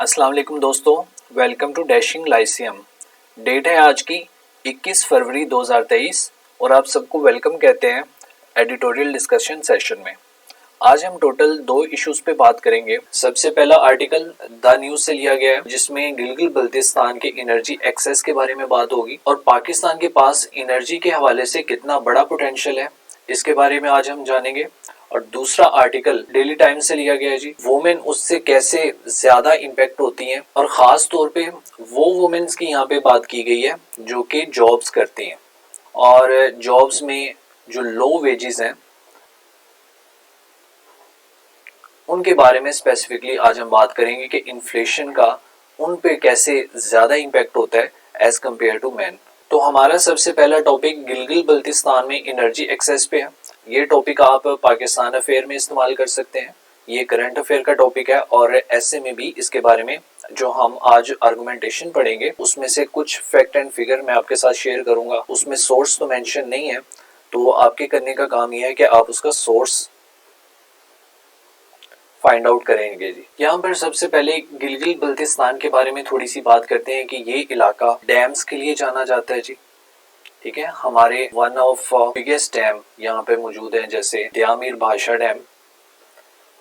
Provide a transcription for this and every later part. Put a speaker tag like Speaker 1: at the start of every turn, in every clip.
Speaker 1: अस्सलाम वालेकुम दोस्तों, welcome to dashing lyceum. Date है आज की 21 फरवरी 2023 और आप सबको वेलकम कहते हैं एडिटोरियल डिस्कशन सेशन में। आज हम टोटल 2 इश्यूज पे बात करेंगे। सबसे पहला आर्टिकल द न्यूज से लिया गया है जिसमें गिलगित बल्तिस्तान के एनर्जी एक्सेस के बारे में बात होगी और पाकिस्तान के पास एनर्जी के हवाले से कितना बड़ा पोटेंशियल है इसके बारे में आज हम जानेंगे। और दूसरा आर्टिकल डेली टाइम्स से लिया गया है जी, वुमेन उससे कैसे ज्यादा इम्पैक्ट होती हैं और खास तौर पे वो वुमेन्स की यहाँ पे बात की गई है जो कि जॉब्स करती हैं और जॉब्स में जो लो वेजेस हैं उनके बारे में स्पेसिफिकली आज हम बात करेंगे कि इन्फ्लेशन का उन पे कैसे ज्यादा इम्पैक्ट होता है एज कम्पेयर टू मैन। तो हमारा सबसे पहला टॉपिक गिलगित बल्तिस्तान में एनर्जी एक्सेस पे है। ये टॉपिक आप पाकिस्तान अफेयर में इस्तेमाल कर सकते हैं, ये करंट अफेयर का टॉपिक है और ऐसे में भी इसके बारे में जो हम आज आर्गुमेंटेशन पढ़ेंगे उसमें से कुछ फैक्ट एंड फिगर मैं आपके साथ शेयर करूंगा। उसमें सोर्स तो मेंशन नहीं है, तो आपके करने का काम यह है कि आप उसका सोर्स फाइंड आउट करेंगे जी। यहाँ पर सबसे पहले गिलगित बल्तिस्तान के बारे में थोड़ी सी बात करते हैं कि ये इलाका डैम्स के लिए जाना जाता है जी। ठीक है, हमारे वन ऑफ बिगेस्ट डैम यहाँ पे मौजूद है जैसे दयामीर भाषा डैम,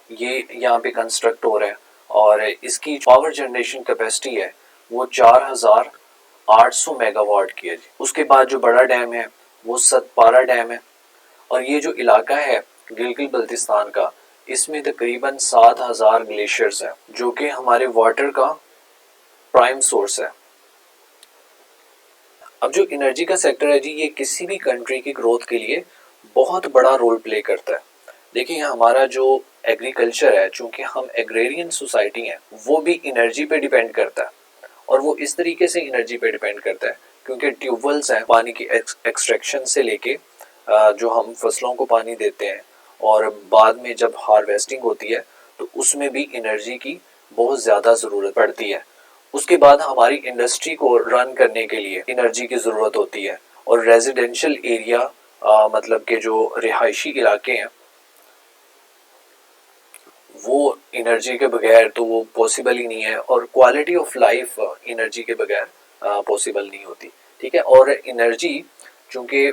Speaker 1: ये यहाँ पे कंस्ट्रक्ट हो रहा है और इसकी पावर जनरेशन कैपेसिटी है वो 4800 मेगावाट की है जी। उसके बाद जो बड़ा डैम है वो सतपारा डैम है और ये जो इलाका है गिलगित बल्तिस्तान का इसमें तकरीबन 7000 ग्लेशियर्स हैं जो कि हमारे वाटर का प्राइम सोर्स है। अब जो एनर्जी का सेक्टर है जी, ये किसी भी कंट्री की ग्रोथ के लिए बहुत बड़ा रोल प्ले करता है। देखिए हमारा जो एग्रीकल्चर है, चूंकि हम एग्रेरियन सोसाइटी हैं, वो भी एनर्जी पे डिपेंड करता है और वो इस तरीके से एनर्जी पे डिपेंड करता है क्योंकि ट्यूबवेल्स हैं, पानी की एक्सट्रैक्शन से लेके जो हम फसलों को पानी देते हैं और बाद में जब हार्वेस्टिंग होती है तो उसमें भी एनर्जी की बहुत ज़्यादा ज़रूरत पड़ती है। उसके बाद हमारी इंडस्ट्री को रन करने के लिए एनर्जी की ज़रूरत होती है और रेजिडेंशियल एरिया मतलब के जो रिहायशी इलाके हैं वो एनर्जी के बगैर तो वो पॉसिबल ही नहीं है और क्वालिटी ऑफ लाइफ एनर्जी के बगैर पॉसिबल नहीं होती। ठीक है, और एनर्जी चूंकि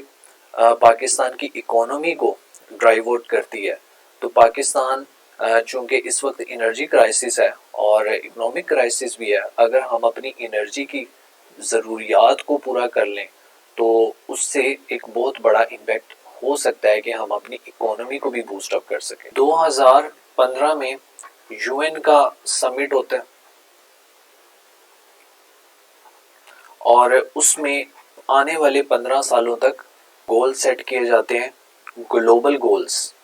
Speaker 1: पाकिस्तान की इकोनॉमी को ड्राइव आउट करती है तो पाकिस्तान चूंकि इस वक्त एनर्जी क्राइसिस है और इकोनॉमिक क्राइसिस भी है, अगर हम अपनी एनर्जी की ज़रूरियात को पूरा कर लें तो उससे एक बहुत बड़ा इम्पैक्ट हो सकता है कि हम अपनी इकोनॉमी को भी बूस्ट अप कर सकें। 2015 में यूएन का समिट होता है और उसमें आने वाले 15 सालों तक गोल सेट किए जाते हैं, ग्लोबल गोल्स।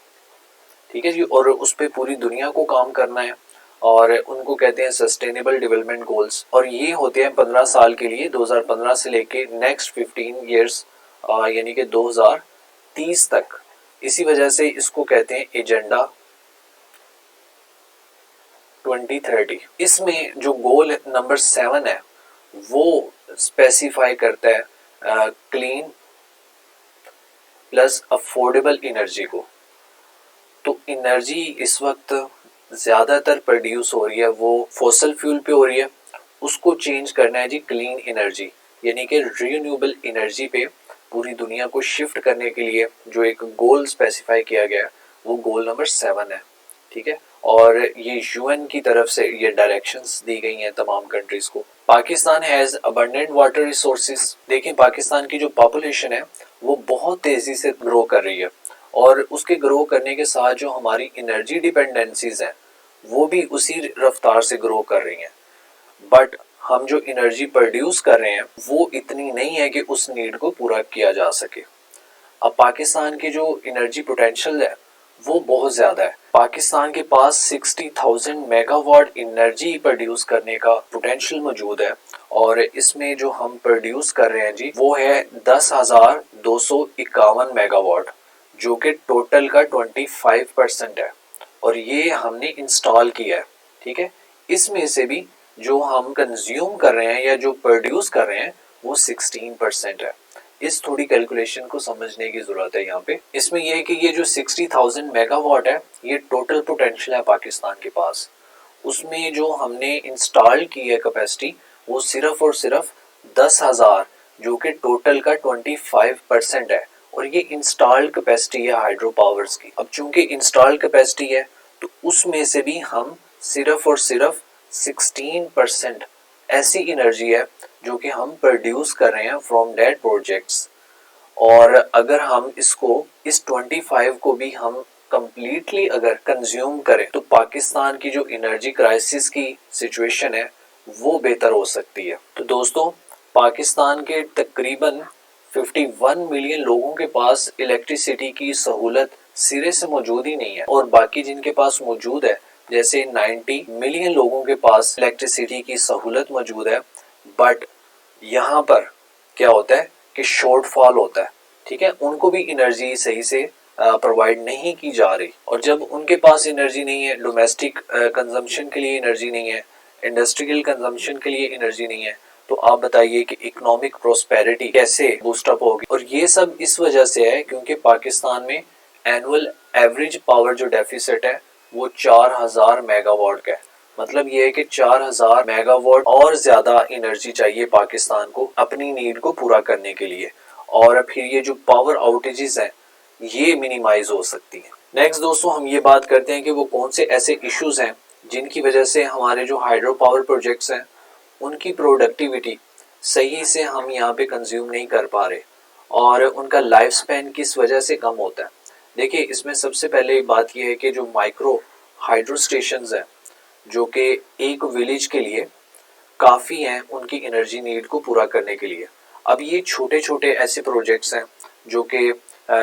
Speaker 1: ठीक है जी, और उस पर पूरी दुनिया को काम करना है और उनको कहते हैं सस्टेनेबल डेवलपमेंट गोल्स और ये होते हैं 15 साल के लिए, 2015 से लेके नेक्स्ट 15 ईयर्स यानी कि 2030 तक। इसी वजह से इसको कहते हैं एजेंडा 2030। इसमें जो गोल नंबर 7 है वो स्पेसिफाई करता है क्लीन प्लस अफोर्डेबल एनर्जी को। तो एनर्जी इस वक्त ज़्यादातर प्रोड्यूस हो रही है वो फॉसल फ्यूल पे हो रही है, उसको चेंज करना है जी क्लीन एनर्जी यानी कि रिन्यूएबल एनर्जी पे पूरी दुनिया को शिफ्ट करने के लिए जो एक गोल स्पेसिफाई किया गया है वो गोल नंबर 7 है। ठीक है, और ये यूएन की तरफ से ये डायरेक्शंस दी गई हैं तमाम कंट्रीज को। Pakistan has abundant water resources. देखें पाकिस्तान की जो पॉपुलेशन है वो बहुत तेज़ी से ग्रो कर रही है और उसके ग्रो करने के साथ जो हमारी एनर्जी डिपेंडेंसीज हैं वो भी उसी रफ्तार से ग्रो कर रही हैं, बट हम जो एनर्जी प्रोड्यूस कर रहे हैं वो इतनी नहीं है कि उस नीड को पूरा किया जा सके। अब पाकिस्तान की जो एनर्जी पोटेंशियल है वो बहुत ज़्यादा है। पाकिस्तान के पास 60,000 मेगावाट एनर्जी प्रोड्यूस करने का पोटेंशियल मौजूद है और इसमें जो हम प्रोड्यूस कर रहे हैं जी वो है 10,251 मेगावाट जो कि टोटल का 25% है और ये हमने इंस्टॉल किया है। ठीक है, इसमें से भी जो हम कंज्यूम कर रहे हैं या जो प्रोड्यूस कर रहे हैं वो 16% है। इस थोड़ी कैलकुलेशन को समझने की जरूरत है यहाँ पे। इसमें यह है कि ये जो 60,000 मेगावाट है ये टोटल पोटेंशियल है पाकिस्तान के पास उसमें जो हमने इंस्टॉल की है कैपेसिटी वो सिर्फ और सिर्फ 10,000, जो कि टोटल का 25% है। और ये इंस्टॉल्ड कैपेसिटी है हाइड्रो पावर्स की। अब चूंकि इंस्टॉल्ड कैपेसिटी है तो उसमें से भी हम सिर्फ और सिर्फ 16% ऐसी एनर्जी है जो कि हम प्रोड्यूस कर रहे हैं फ्रॉम दैट प्रोजेक्ट्स। और अगर हम इसको इस 25 को भी हम कंप्लीटली अगर कंज्यूम करें तो पाकिस्तान की जो एनर्जी क्राइसिस की सिचुएशन है वो बेहतर हो सकती है। तो दोस्तों, पाकिस्तान के तकरीबन 51 मिलियन लोगों के पास इलेक्ट्रिसिटी की सहूलत सिरे से मौजूद ही नहीं है, और बाकी जिनके पास मौजूद है जैसे 90 मिलियन लोगों के पास इलेक्ट्रिसिटी की सहूलत मौजूद है, बट यहाँ पर क्या होता है कि शॉर्टफॉल होता है। ठीक है, उनको भी एनर्जी सही से प्रोवाइड नहीं की जा रही, और जब उनके पास एनर्जी नहीं है, डोमेस्टिक कंजम्पशन के लिए एनर्जी नहीं है, इंडस्ट्रियल कंजम्पशन के लिए एनर्जी नहीं है, तो आप बताइए कि इकोनॉमिक प्रोस्पेरिटी कैसे बूस्टअप होगी। और ये सब इस वजह से है क्योंकि पाकिस्तान में एनुअल एवरेज पावर जो डेफिसिट है वो 4000 मेगावाट का है। मतलब ये है कि 4000 मेगावाट और ज्यादा एनर्जी चाहिए पाकिस्तान को अपनी नीड को पूरा करने के लिए, और फिर ये जो पावर आउटेजेस हैं ये मिनिमाइज हो सकती है। नेक्स्ट दोस्तों, हम ये बात करते हैं कि वो कौन से ऐसे इश्यूज हैं जिनकी वजह से हमारे जो हाइड्रो पावर प्रोजेक्ट्स हैं उनकी प्रोडक्टिविटी सही से हम यहाँ पे कंज्यूम नहीं कर पा रहे, और उनका लाइफ स्पैन किस वजह से कम होता है। देखिए, इसमें सबसे पहले बात यह है कि जो माइक्रो हाइड्रो स्टेशंस हैं जो कि एक विलेज के लिए काफ़ी हैं उनकी एनर्जी नीड को पूरा करने के लिए। अब ये छोटे छोटे ऐसे प्रोजेक्ट्स हैं जो कि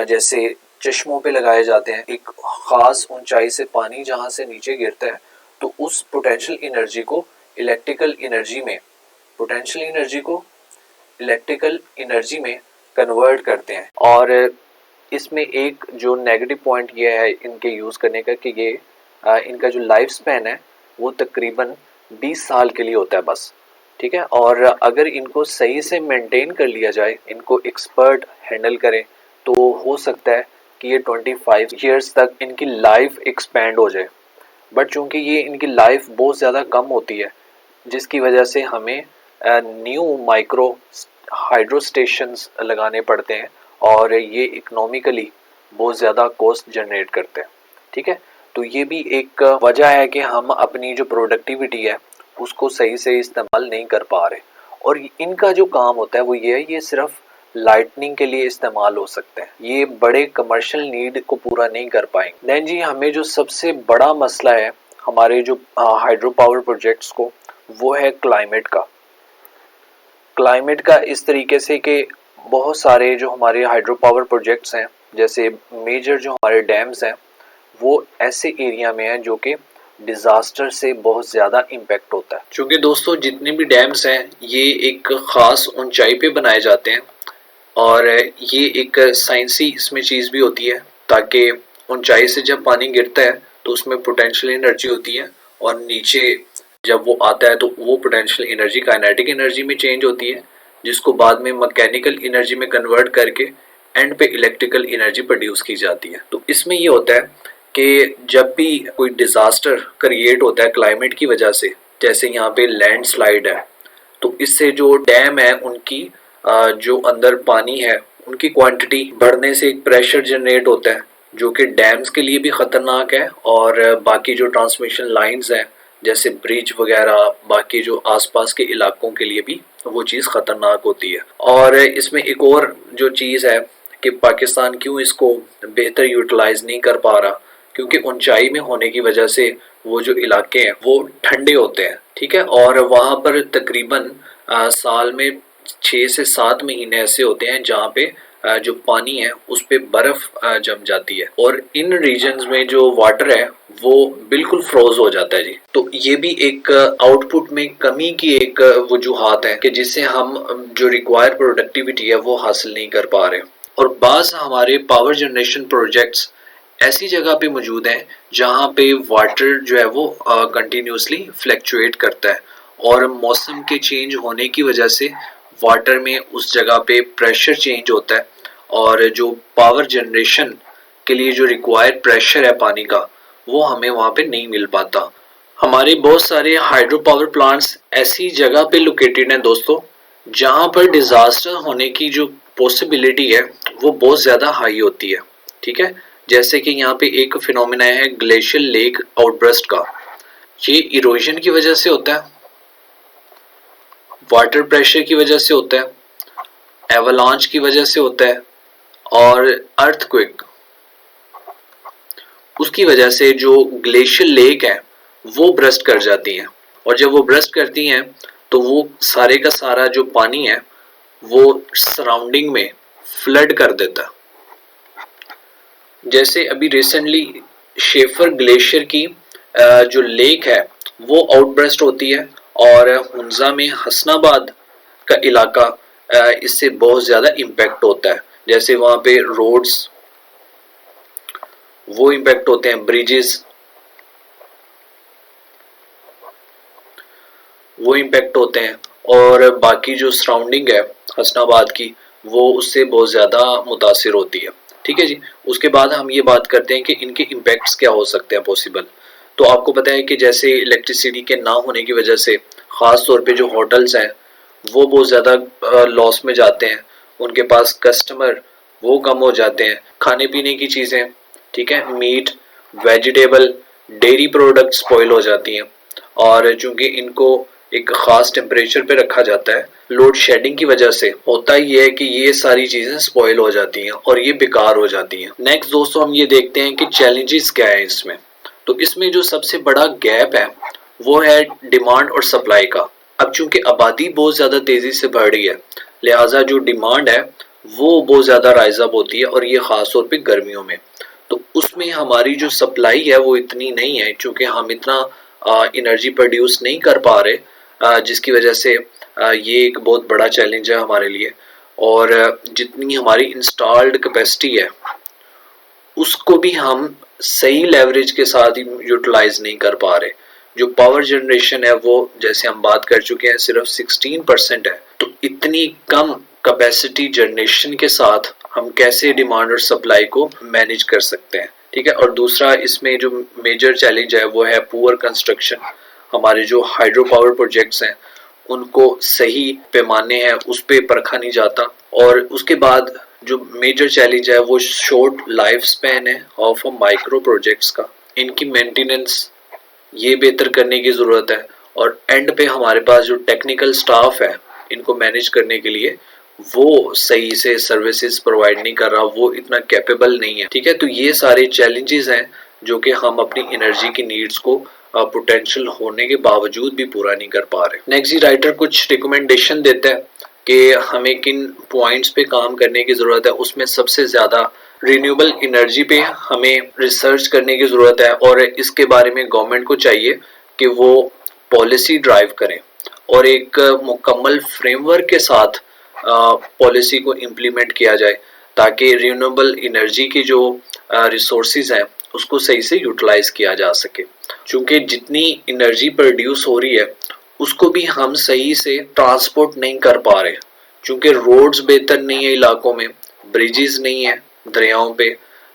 Speaker 1: जैसे चश्मों पे लगाए जाते हैं, एक ख़ास ऊंचाई से पानी जहाँ से नीचे गिरता है तो उस पोटेंशियल एनर्जी को इलेक्ट्रिकल एनर्जी में पोटेंशियल एनर्जी को इलेक्ट्रिकल एनर्जी में कन्वर्ट करते हैं। और इसमें एक जो नेगेटिव पॉइंट ये है इनके यूज़ करने का कि ये इनका जो लाइफ स्पैन है वो तकरीबन 20 साल के लिए होता है बस। ठीक है, और अगर इनको सही से मेंटेन कर लिया जाए, इनको एक्सपर्ट हैंडल करें, तो हो सकता है कि ये 25 ईयर्स तक इनकी लाइफ एक्सपैंड हो जाए। बट चूंकि ये इनकी लाइफ बहुत ज़्यादा कम होती है जिसकी वजह से हमें न्यू माइक्रो हाइड्रो स्टेशंस लगाने पड़ते हैं, और ये इकोनॉमिकली बहुत ज़्यादा कॉस्ट जनरेट करते हैं। ठीक है, तो ये भी एक वजह है कि हम अपनी जो प्रोडक्टिविटी है उसको सही से इस्तेमाल नहीं कर पा रहे। और इनका जो काम होता है वो ये है, ये सिर्फ लाइटनिंग के लिए इस्तेमाल हो सकते हैं, ये बड़े कमर्शियल नीड को पूरा नहीं कर पाएंगे। देन जी, हमें जो सबसे बड़ा मसला है हमारे जो हाइड्रो पावर प्रोजेक्ट्स को, वो है क्लाइमेट का। क्लाइमेट का इस तरीके से कि बहुत सारे जो हमारे हाइड्रो पावर प्रोजेक्ट्स हैं, जैसे मेजर जो हमारे डैम्स हैं, वो ऐसे एरिया में हैं जो कि डिज़ास्टर से बहुत ज़्यादा इम्पेक्ट होता है। क्योंकि दोस्तों, जितने भी डैम्स हैं ये एक ख़ास ऊंचाई पे बनाए जाते हैं, और ये एक साइंसी इसमें चीज़ भी होती है ताकि ऊंचाई से जब पानी गिरता है तो उसमें पोटेंशियल एनर्जी होती है, और नीचे जब वो आता है तो वो पोटेंशियल एनर्जी काइनेटिक एनर्जी में चेंज होती है, जिसको बाद में मैकेनिकल एनर्जी में कन्वर्ट करके एंड पे इलेक्ट्रिकल एनर्जी प्रोड्यूस की जाती है। तो इसमें ये होता है कि जब भी कोई डिज़ास्टर क्रिएट होता है क्लाइमेट की वजह से, जैसे यहाँ पे लैंडस्लाइड है, तो इससे जो डैम है उनकी जो अंदर पानी है उनकी क्वांटिटी बढ़ने से एक प्रेशर जनरेट होता है जो कि डैम्स के लिए भी ख़तरनाक है, और बाकी जो ट्रांसमिशन लाइंस हैं जैसे ब्रिज वगैरह बाकी जो आसपास के इलाकों के लिए भी वो चीज़ ख़तरनाक होती है। और इसमें एक और जो चीज़ है कि पाकिस्तान क्यों इसको बेहतर यूटिलाइज नहीं कर पा रहा, क्योंकि ऊंचाई में होने की वजह से वो जो इलाके हैं वो ठंडे होते हैं। ठीक है, और वहाँ पर तकरीबन साल में 6 से 7 महीने ऐसे होते हैं जहाँ पे जो पानी है उस पे बर्फ जम जाती है, और इन रीजन्स में जो वाटर है वो बिल्कुल फ्रोज हो जाता है जी। तो ये भी एक आउटपुट में कमी की एक वजूहात है कि जिससे हम जो रिक्वायर्ड प्रोडक्टिविटी है वो हासिल नहीं कर पा रहे। और बाज़ हमारे पावर जनरेशन प्रोजेक्ट्स ऐसी जगह पे मौजूद हैं जहाँ पे वाटर जो है वो कंटिन्यूसली फ्लैक्चुएट करता है, और मौसम के चेंज होने की वजह से वाटर में उस जगह पे प्रेशर चेंज होता है, और जो पावर जनरेशन के लिए जो रिक्वायर्ड प्रेशर है पानी का वो हमें वहाँ पे नहीं मिल पाता। हमारे बहुत सारे हाइड्रो पावर प्लांट्स ऐसी जगह पे लोकेटेड हैं दोस्तों, जहां पर डिजास्टर होने की जो पॉसिबिलिटी है वो बहुत ज़्यादा हाई होती है। ठीक है, जैसे कि यहाँ पे एक फिनोमेना है ग्लेशियल लेक आउटब्रस्ट का। ये इरोजन की वजह से होता है, वाटर प्रेशर की वजह से होता है, एवलांच की वजह से होता है, और अर्थक्वेक उसकी वजह से जो ग्लेशियल लेक है वो ब्रस्ट कर जाती हैं। और जब वो ब्रस्ट करती हैं तो वो सारे का सारा जो पानी है वो सराउंडिंग में फ्लड कर देता है। जैसे अभी रिसेंटली शेफर ग्लेशियर की जो लेक है वो आउटब्रस्ट होती है, और हुंजा में हसनाबाद का इलाका इससे बहुत ज़्यादा इम्पैक्ट होता है। जैसे वहाँ पे रोड्स वो इम्पैक्ट होते हैं, ब्रिजेस वो इम्पैक्ट होते हैं, और बाकी जो सराउंडिंग है हसनाबाद की वो उससे बहुत ज़्यादा मुतासिर होती है। ठीक है जी। उसके बाद हम ये बात करते हैं कि इनके इम्पैक्ट्स क्या हो सकते हैं पॉसिबल। तो आपको पता है कि जैसे इलेक्ट्रिसिटी के ना होने की वजह से ख़ास तौर पे जो होटल्स हैं वो बहुत ज़्यादा लॉस में जाते हैं, उनके पास कस्टमर वो कम हो जाते हैं, खाने पीने की चीज़ें, ठीक है, meat, vegetable, dairy product spoil हो जाती हैं। और चूंकि इनको एक ख़ास टेम्परेचर पे रखा जाता है, लोड शेडिंग की वजह से होता ही है कि ये सारी चीज़ें स्पॉइल हो जाती हैं और ये बेकार हो जाती हैं। नेक्स्ट दोस्तों हम ये देखते हैं कि चैलेंजेस क्या है इसमें। तो इसमें जो सबसे बड़ा गैप है वो है डिमांड और सप्लाई का। अब चूंकि आबादी बहुत ज़्यादा तेज़ी से बढ़ रही है, लिहाजा जो डिमांड है वो बहुत ज़्यादा राइज अप होती है, और ये ख़ास तौर पे गर्मियों में। तो उसमें हमारी जो सप्लाई है वो इतनी नहीं है, क्योंकि हम इतना एनर्जी प्रोड्यूस नहीं कर पा रहे, जिसकी वजह से ये एक बहुत बड़ा चैलेंज है हमारे लिए। और जितनी हमारी इंस्टॉल्ड कैपेसिटी है उसको भी हम सही लेवरेज के साथ यूटिलाइज नहीं कर पा रहे। जो पावर जनरेशन है वो, जैसे हम बात कर चुके हैं, सिर्फ 16% है। तो इतनी कम कैपेसिटी जनरेशन के साथ हम कैसे डिमांड और सप्लाई को मैनेज कर सकते हैं। ठीक है। और दूसरा इसमें जो मेजर चैलेंज है वो है पुअर कंस्ट्रक्शन। हमारे जो हाइड्रो पावर प्रोजेक्ट्स हैं उनको सही पैमाने हैं उस पे परखा नहीं जाता। और उसके बाद जो मेजर चैलेंज है वो शॉर्ट लाइफ स्पैन है ऑफ माइक्रो प्रोजेक्ट्स का। इनकी मेंटेनेंस ये बेहतर करने की ज़रूरत है, और एंड पे हमारे पास जो टेक्निकल स्टाफ है इनको मैनेज करने के लिए वो सही से सर्विसेज प्रोवाइड नहीं कर रहा, वो इतना कैपेबल नहीं है। ठीक है। तो ये सारे चैलेंजेस हैं जो कि हम अपनी एनर्जी की नीड्स को पोटेंशियल होने के बावजूद भी पूरा नहीं कर पा रहे। नेक्स्ट जी राइटर कुछ रिकमेंडेशन देता है कि हमें किन पॉइंट्स पे काम करने की ज़रूरत है। उसमें सबसे ज़्यादा रिन्यूएबल एनर्जी पे हमें रिसर्च करने की ज़रूरत है, और इसके बारे में गवर्नमेंट को चाहिए कि वो पॉलिसी ड्राइव करें और एक मुकम्मल फ्रेमवर्क के साथ पॉलिसी को इम्प्लीमेंट किया जाए, ताकि रिन्यूएबल एनर्जी की जो रिसोर्सेज हैं उसको सही से यूटिलाइज किया जा सके। क्योंकि जितनी एनर्जी प्रोड्यूस हो रही है उसको भी हम सही से ट्रांसपोर्ट नहीं कर पा रहे, क्योंकि रोड्स बेहतर नहीं है इलाकों में, ब्रिजेस नहीं है दरियाओं पे।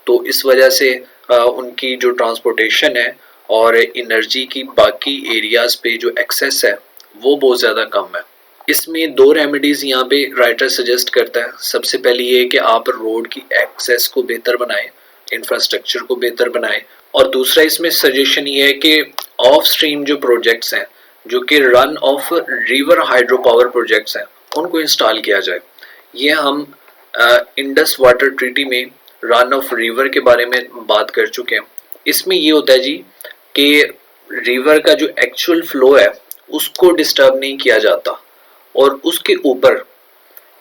Speaker 1: तो इस वजह से उनकी जो ट्रांसपोर्टेशन है और एनर्जी की बाकी एरियाज पे जो एक्सेस है वो बहुत ज़्यादा कम है। इसमें दो रेमेडीज़ यहाँ पे राइटर सजेस्ट करता है। सबसे पहली ये कि आप रोड की एक्सेस को बेहतर बनाएं, इंफ्रास्ट्रक्चर को बेहतर बनाएं, और दूसरा इसमें सजेशन ये है कि ऑफ स्ट्रीम जो प्रोजेक्ट्स हैं जो कि run of river hydro power projects हैं उनको इंस्टॉल किया जाए। ये हम इंडस वाटर ट्रीटी में रन ऑफ रिवर के बारे में बात कर चुके हैं। इसमें ये होता है जी कि रिवर का जो एक्चुअल फ्लो है उसको डिस्टर्ब नहीं किया जाता, और उसके ऊपर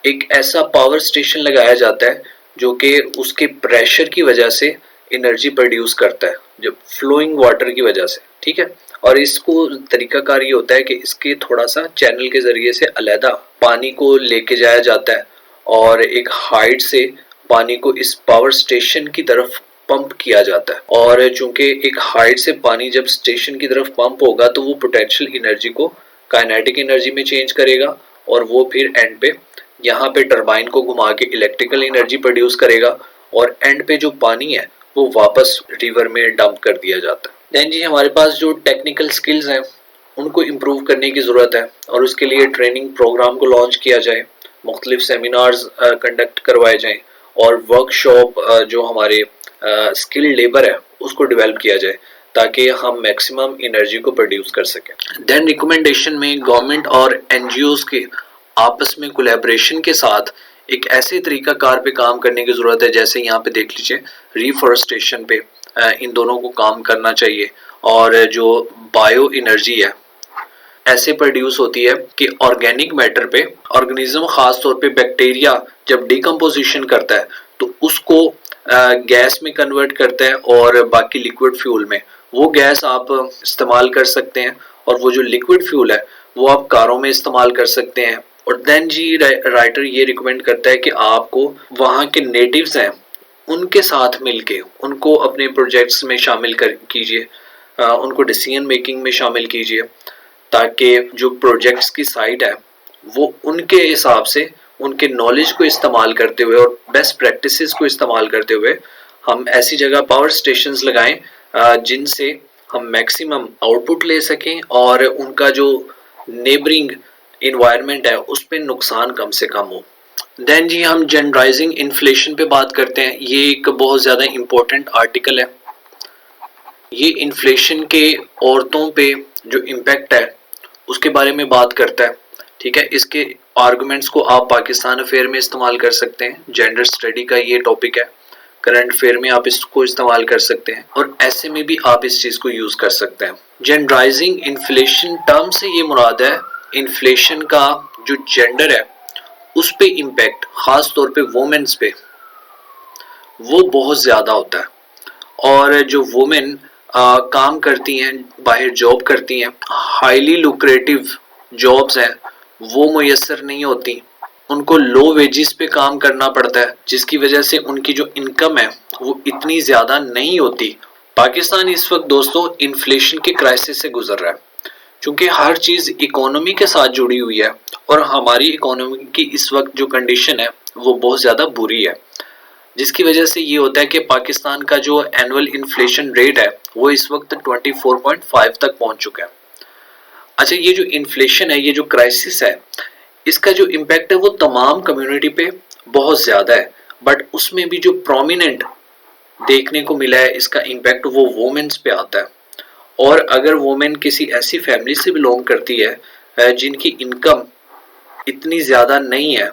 Speaker 1: एक ऐसा पावर स्टेशन लगाया जाता है जो कि उसके प्रेशर की वजह से एनर्जी प्रोड्यूस करता है, जब फ्लोइंग वाटर की वजह से। ठीक है। और इसको तरीकाकार ये होता है कि इसके थोड़ा सा चैनल के ज़रिए से अलहदा पानी को लेके जाया जाता है, और एक हाइट से पानी को इस पावर स्टेशन की तरफ पंप किया जाता है। और चूंकि एक हाइट से पानी जब स्टेशन की तरफ पंप होगा तो वो पोटेंशियल एनर्जी को काइनेटिक एनर्जी में चेंज करेगा, और वो फिर एंड पे यहाँ पे टरबाइन को घुमा के इलेक्ट्रिकल एनर्जी प्रोड्यूस करेगा, और एंड पे जो पानी है वो वापस रिवर में डंप कर दिया जाता है। देन जी हमारे पास जो टेक्निकल स्किल्स हैं उनको इम्प्रूव करने की ज़रूरत है और उसके लिए ट्रेनिंग प्रोग्राम को लॉन्च किया जाए, मुख्तलिफ सेमिनार्स कंडक्ट करवाए जाएं और वर्कशॉप जो हमारे स्किल लेबर है उसको डेवलप किया जाए ताकि हम मैक्सिमम एनर्जी को प्रोड्यूस कर सकें। देन रिकमेंडेशन में गवर्नमेंट और एनजीओज के आपस में कोलैबोरेशन के साथ एक ऐसे तरीका कार पे काम करने की ज़रूरत है, जैसे यहाँ पे देख लीजिए रिफॉरेस्टेशन पे इन दोनों को काम करना चाहिए। और जो बायो एनर्जी है ऐसे प्रोड्यूस होती है कि ऑर्गेनिक मैटर पे ऑर्गेनिज्म, खास तौर पे बैक्टीरिया जब डिकम्पोजिशन करता है तो उसको गैस में कन्वर्ट करता है और बाकी लिक्विड फ्यूल में वो गैस आप इस्तेमाल कर सकते हैं और वो जो लिक्विड फ्यूल है वो आप कारों में इस्तेमाल कर सकते हैं। और देन जी राइटर ये रिकमेंड करता है कि आपको वहाँ के नेटिव्स हैं उनके साथ मिलके उनको अपने प्रोजेक्ट्स में शामिल कर कीजिए, उनको डिसीजन मेकिंग में शामिल कीजिए ताकि जो प्रोजेक्ट्स की साइट है वो उनके हिसाब से उनके नॉलेज को इस्तेमाल करते हुए और बेस्ट प्रैक्टिसेस को इस्तेमाल करते हुए हम ऐसी जगह पावर स्टेशंस लगाएं जिनसे हम मैक्सिमम आउटपुट ले सकें और उनका जो नेबरिंग इन्वायरमेंट है उस पर नुकसान कम से कम हो। देन जी हम जनरलाइजिंग इन्फ्लेशन पे बात करते हैं। ये एक बहुत ज़्यादा इम्पोर्टेंट आर्टिकल है। ये इन्फ्लेशन के औरतों पे जो इम्पैक्ट है उसके बारे में बात करता है। ठीक है, इसके आर्गुमेंट्स को आप पाकिस्तान अफेयर में इस्तेमाल कर सकते हैं। जेंडर स्टडी का ये टॉपिक है, करंट अफेयर में आप इसको इस्तेमाल कर सकते हैं और ऐसे में भी आप इस चीज़ को यूज़ कर सकते हैं। जनरलाइजिंग इन्फ्लेशन टर्म से ये मुराद है इन्फ्लेशन का जो जेंडर है उस पे इम्पैक्ट, खास तौर पे वुमेन्स पे, वो बहुत ज़्यादा होता है। और जो वुमेन काम करती हैं, बाहर जॉब करती हैं, हाईली लुक्रेटिव जॉब्स हैं वो मुयस्सर नहीं होती, उनको लो वेजिस पे काम करना पड़ता है जिसकी वजह से उनकी जो इनकम है वो इतनी ज़्यादा नहीं होती। पाकिस्तान इस वक्त दोस्तों इन्फ्लेशन के क्राइसिस से गुजर रहा है क्योंकि हर चीज़ इकोनॉमी के साथ जुड़ी हुई है और हमारी इकोनॉमी की इस वक्त जो कंडीशन है वो बहुत ज़्यादा बुरी है, जिसकी वजह से ये होता है कि पाकिस्तान का जो एनुअल इन्फ्लेशन रेट है वो इस वक्त 24.5 तक पहुंच चुका है। अच्छा, ये जो इन्फ्लेशन है, ये जो क्राइसिस है, इसका जो इम्पैक्ट है वो तमाम कम्युनिटी पे बहुत ज़्यादा है, बट उसमें भी जो प्रोमिनेंट देखने को मिला है इसका इम्पैक्ट वो वुमेन्स पे आता है। और अगर वुमेन किसी ऐसी फैमिली से बिलोंग करती है जिनकी इनकम इतनी ज़्यादा नहीं है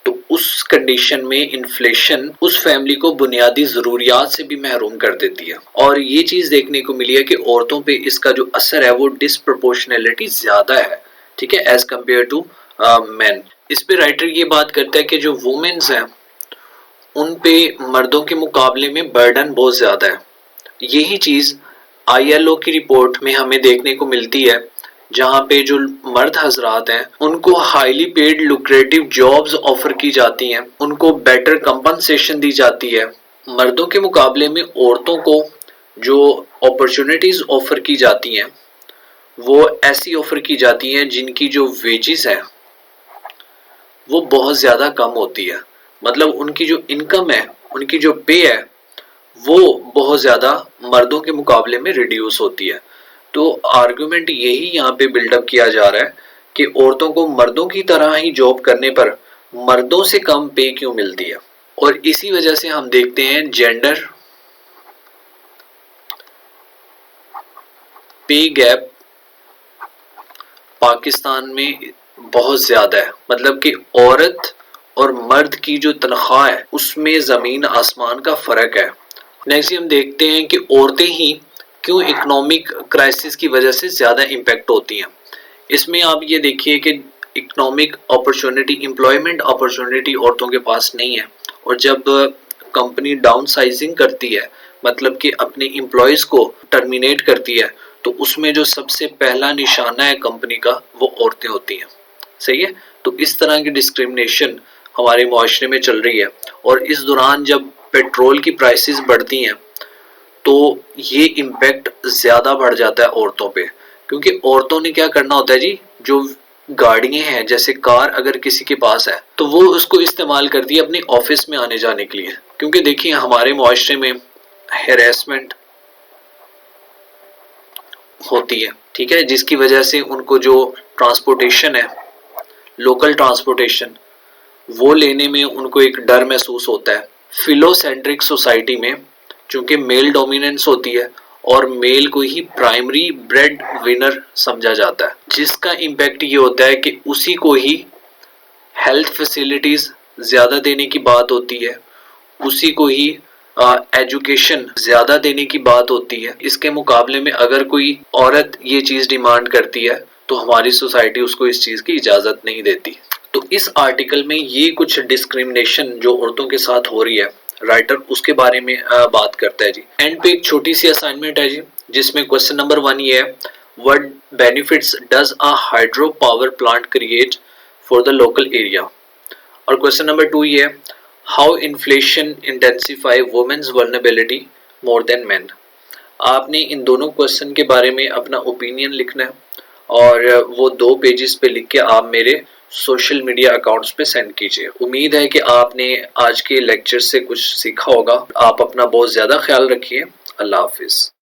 Speaker 1: तो उस कंडीशन में इन्फ्लेशन उस फैमिली को बुनियादी ज़रूरियात से भी महरूम कर देती है। और ये चीज़ देखने को मिली है कि औरतों पे इसका जो असर है वो डिसप्रोपोर्शनैलिटी ज़्यादा है, ठीक है, एज कम्पेयर टू मैन। इस पे राइटर ये बात करता है कि जो वुमेन्स हैं उन पे मर्दों के मुकाबले में बर्डन बहुत ज़्यादा है। यही चीज़ ILO की रिपोर्ट में हमें देखने को मिलती है, जहाँ पे जो मर्द हजरात हैं उनको highly paid lucrative jobs offer की जाती हैं, उनको बेटर कंपनसेशन दी जाती है। मर्दों के मुकाबले में औरतों को जो अपॉर्चुनिटीज़ ऑफर की जाती हैं वो ऐसी ऑफर की जाती हैं जिनकी जो वेजेस हैं वो बहुत ज़्यादा कम होती है। मतलब उनकी जो इनकम है, उनकी जो पे है वो बहुत ज़्यादा मर्दों के मुकाबले में रिड्यूस होती है। तो आर्गुमेंट यही यहाँ पे बिल्डअप किया जा रहा है कि औरतों को मर्दों की तरह ही जॉब करने पर मर्दों से कम पे क्यों मिलती है। और इसी वजह से हम देखते हैं जेंडर पे गैप पाकिस्तान में बहुत ज़्यादा है। मतलब कि औरत और मर्द की जो तनख्वाह है उसमें ज़मीन आसमान का फ़र्क है। नेक्स्ट हम देखते हैं कि औरतें ही क्यों इकोनॉमिक क्राइसिस की वजह से ज़्यादा इम्पैक्ट होती हैं। इसमें आप ये देखिए कि इकोनॉमिक अपॉर्चुनिटी, एम्प्लॉयमेंट अपॉर्चुनिटी औरतों के पास नहीं है। और जब कंपनी डाउन साइजिंग करती है, मतलब कि अपने एम्प्लॉयज़ को टर्मिनेट करती है, तो उसमें जो सबसे पहला निशाना है कंपनी का वो औरतें होती हैं। सही है, तो इस तरह की डिस्क्रिमिनेशन हमारे मुआशरे में चल रही है। और इस दौरान जब पेट्रोल की प्राइसेस बढ़ती हैं तो ये इम्पैक्ट ज़्यादा बढ़ जाता है औरतों पे, क्योंकि औरतों ने क्या करना होता है जी, जो गाड़ियाँ हैं जैसे कार अगर किसी के पास है तो वो उसको इस्तेमाल करती है अपने ऑफिस में आने जाने के लिए। क्योंकि देखिए हमारे मुआशरे में हैरेसमेंट, होती है, ठीक है, जिसकी वजह से उनको जो ट्रांसपोर्टेशन है, लोकल ट्रांसपोर्टेशन, वो लेने में उनको एक डर महसूस होता है। फिलोसेंट्रिक सोसाइटी में चूंकि मेल डोमिनेंस होती है और मेल को ही प्राइमरी ब्रेड विनर समझा जाता है, जिसका इम्पैक्ट ये होता है कि उसी को ही हेल्थ फैसिलिटीज ज्यादा देने की बात होती है, उसी को ही एजुकेशन ज्यादा देने की बात होती है। इसके मुकाबले में अगर कोई औरत ये चीज डिमांड करती है तो हमारी सोसाइटी उसको इस चीज की इजाजत नहीं देती। तो इस आर्टिकल में ये कुछ डिस्क्रिमिनेशन जो औरतों के साथ हो रही है, राइटर उसके बारे में बात करता है जी। एंड पे एक छोटी सी असाइनमेंट है जी, जिसमें क्वेश्चन नंबर 1 ये है, what benefits does a hydro power plant create for the local area. और क्वेश्चन नंबर 2 ये है, how inflation intensify women's vulnerability more than men. आपने इन दोनों क्वेश्चन के बारे में अपना ओपिनियन लिखना है और वो 2 पेजेस पे लिख के आप मेरे सोशल मीडिया अकाउंट्स पे सेंड कीजिए। उम्मीद है कि आपने आज के लेक्चर से कुछ सीखा होगा। आप अपना बहुत ज़्यादा ख्याल रखिए। अल्लाह हाफिज़।